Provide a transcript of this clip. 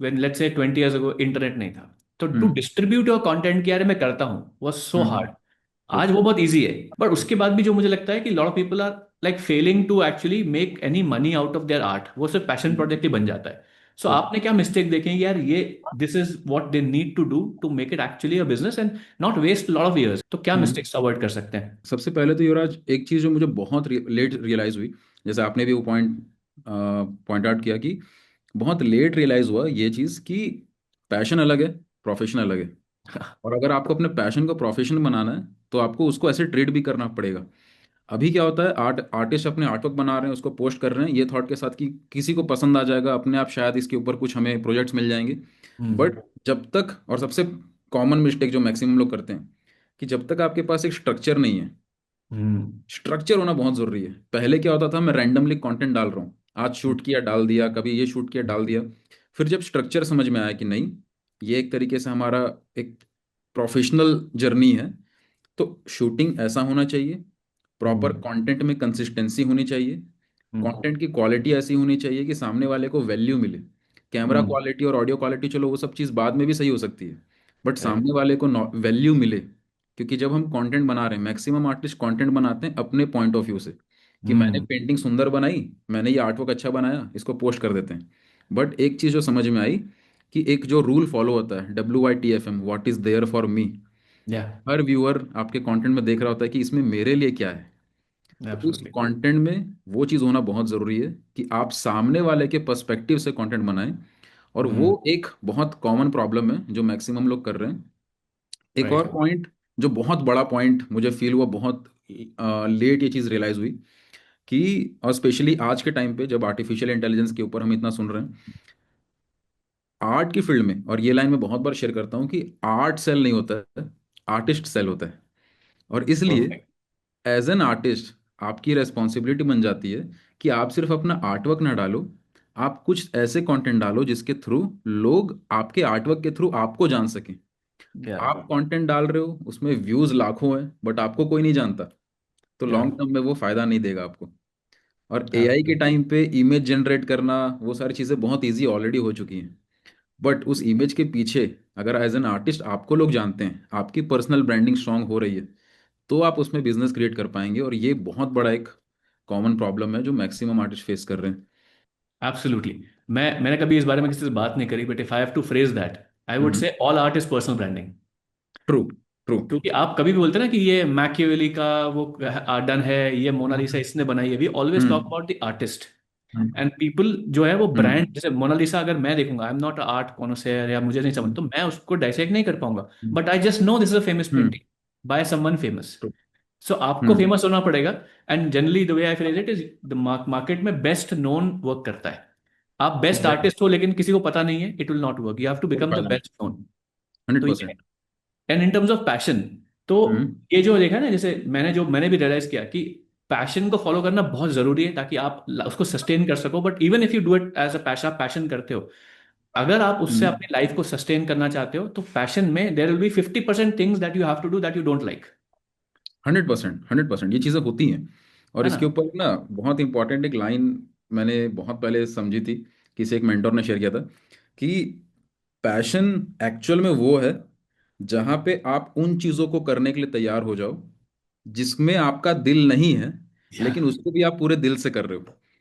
When let's say 20 years ago internet नहीं था, तो to hmm. Distribute your content कि यार मैं करता हूँ was so hmm. Hard. True. आज वो बहुत इजी है, बट उसके बाद भी जो मुझे लगता है कि lot of people are like failing to actually make any money out of their art, वो सिर्फ पैशन प्रोजेक्ट ही बन जाता है। So true. आपने क्या मिस्टेक देखे हैं कि यार ये this is what they need to do to make it actually a business and not waste lot of years, तो क्या हम्म। मिस्टेक्स अवॉइड कर सकते हैं? सबसे पहले तो युवराज, एक चीज़ जो मुझे बहुत लेट रियलाइज़ हुई, जैसे आपने भी वो पॉइंट आउट किया कि बहुत लेट रियलाइज़ हुआ ये चीज़ कि पैशन अलग है, प्रोफेशन अलग है। और अगर आपको अपने पैशन को प्रोफेशन बनाना है तो आपको उसको ऐसे ट्रीट भी करना पड़ेगा। अभी क्या होता है, आर्टिस्ट अपने आर्टवर्क बना रहे हैं, उसको पोस्ट कर रहे हैं ये थॉट के साथ कि किसी को पसंद आ जाएगा, अपने आप शायद इसके ऊपर कुछ हमें प्रोजेक्ट्स मिल जाएंगे। हम्म। बट जब तक, और सबसे कॉमन मिस्टेक जो मैक्सिमम लोग करते हैं, कि जब तक आपके पास एक स्ट्रक्चर नहीं है। हम्म। स्ट्रक्चर होना बहुत जरूरी है। पहले क्या होता था, मैं रैंडमली कंटेंट डाल रहा हूँ, आज शूट किया डाल दिया, कभी ये शूट किया डाल दिया। फिर जब स्ट्रक्चर समझ में आया कि नहीं, ये एक तरीके से हमारा एक प्रोफेशनल जर्नी है, तो शूटिंग ऐसा होना चाहिए, प्रॉपर हम्म। कंटेंट में कंसिस्टेंसी होनी चाहिए, हम्म। कंटेंट की क्वालिटी ऐसी होनी चाहिए कि सामने वाले को वैल्यू मिले। कैमरा हम्म। क्वालिटी और ऑडियो क्वालिटी चलो वो सब चीज़ बाद में भी सही हो सकती है, बट करेक्ट। सामने वाले को वैल्यू मिले। क्योंकि जब हम कंटेंट बना रहे हैं, मैक्सिमम आर्टिस्ट कंटेंट बनाते हैं अपने पॉइंट ऑफ व्यू से, कि मैंने हम्म। पेंटिंग सुंदर बनाई, मैंने ये आर्टवर्क अच्छा बनाया, इसको पोस्ट कर देते हैं। बट एक चीज़ जो समझ में आई, कि एक जो रूल फॉलो होता है, WYTFM, what is there for me. Yeah. हर व्यूअर आपके कंटेंट में देख रहा होता है कि इसमें मेरे लिए क्या है। तो उस एब्सोल्युटली। कंटेंट में वो चीज़ होना बहुत ज़रूरी है कि आप सामने वाले के पर्सपेक्टिव से कंटेंट बनाएं। और हम्म। वो एक बहुत कॉमन प्रॉब्लम है जो मैक्सिमम लोग कर रहे हैं। एक और राइट। पॉइंट, जो बहुत बड़ा पॉइंट मुझे फील हुआ, बहुत लेट ये चीज़ रियलाइज़ हुई, कि और स्पेशली आज के टाइम पे जब आर्टिफिशियल इंटेलिजेंस के ऊपर हम इतना सुन रहे हैं, आर्ट की फील्ड में, और ये लाइन मैं बहुत बार शेयर करता हूँ, कि आर्ट सेल नहीं होता है, आर्टिस्ट सेल होता है। और इसलिए परफेक्ट। एज एन आर्टिस्ट आपकी रेस्पॉन्सिबिलिटी बन जाती है कि आप सिर्फ अपना आर्टवर्क ना डालो, आप कुछ ऐसे कंटेंट डालो जिसके थ्रू लोग आपके आर्टवर्क के थ्रू आपको जान सकें। या। आप कंटेंट डाल रहे हो, उसमें व्यूज लाखों हैं बट आपको कोई नहीं जानता, तो या। लॉन्ग टर्म में वो फायदा नहीं देगा आपको। और AI के एब्सोल्युटली। टाइम पे इमेज जनरेट करना, वो सारी चीज़ें बहुत ईजी ऑलरेडी हो चुकी हैं। बट उस इमेज के पीछे अगर एज एन आर्टिस्ट आपको लोग जानते हैं, आपकी पर्सनल ब्रांडिंग स्ट्रांग हो रही है, तो आप उसमें बिजनेस क्रिएट कर पाएंगे। और ये बहुत बड़ा एक कॉमन प्रॉब्लम है जो मैक्सिमम आर्टिस्ट फेस कर रहे हैं। एब्सोल्युटली। मैंने कभी इस बारे में किसी से बात नहीं करी, but if I have to phrase that, I would hmm. Say all art is personal branding. True. True. क्योंकि आप कभी भी बोलते हैं ना कि ये मैकियावेली का वो डन है, ये मोनालिसा इसने बनाई है, we always talk hmm. About the artist. Hmm. And people जो है वो हम्म। ब्रांड, जैसे मोनालिसा अगर मैं देखूंगा, आई एम नॉट आर्ट कॉनोसेयर या मुझे नहीं समझ, तो मैं उसको डाइसेक्ट नहीं कर पाऊंगा, but I just know this is a famous hmm. Painting by someone famous. True. So आपको हम्म। फेमस होना पड़ेगा। And generally the way I phrase it is, the market में बेस्ट नोन वर्क करता है। आप बेस्ट एग्जैक्टली। आर्टिस्ट हो लेकिन किसी को पता नहीं है, it will not work, you have to कोई बिकम द फायदा नहीं। Best known. हंड्रेड तो ये है। Percent and in terms of passion, तो हम्म। ये जो देखा ना, जैसे मैंने भी रियलाइज किया कि पैशन को फॉलो करना बहुत जरूरी है ताकि आप उसको सस्टेन कर सको, but even if you do it as a passion, आप पैशन करते हो, अगर आप उससे हम्म। अपनी लाइफ को सस्टेन करना चाहते हो, तो पैशन में there will be 50% things that you have to do that you don't like. 100%, 100% ये चीज़ें होती हैं। और है ना? इसके ऊपर ना बहुत इंपॉर्टेंट एक लाइन मैंने बहुत पहले समझी थी, किसी एक मेंटोर ने शेयर किया था, कि पैशन एक्चुअल में वो है जहाँ पे आप उन चीज़ों को करने के लिए तैयार हो जाओ जिसमें आपका दिल नहीं है, या। लेकिन उसको भी आप पूरे दिल से कर रहे हो।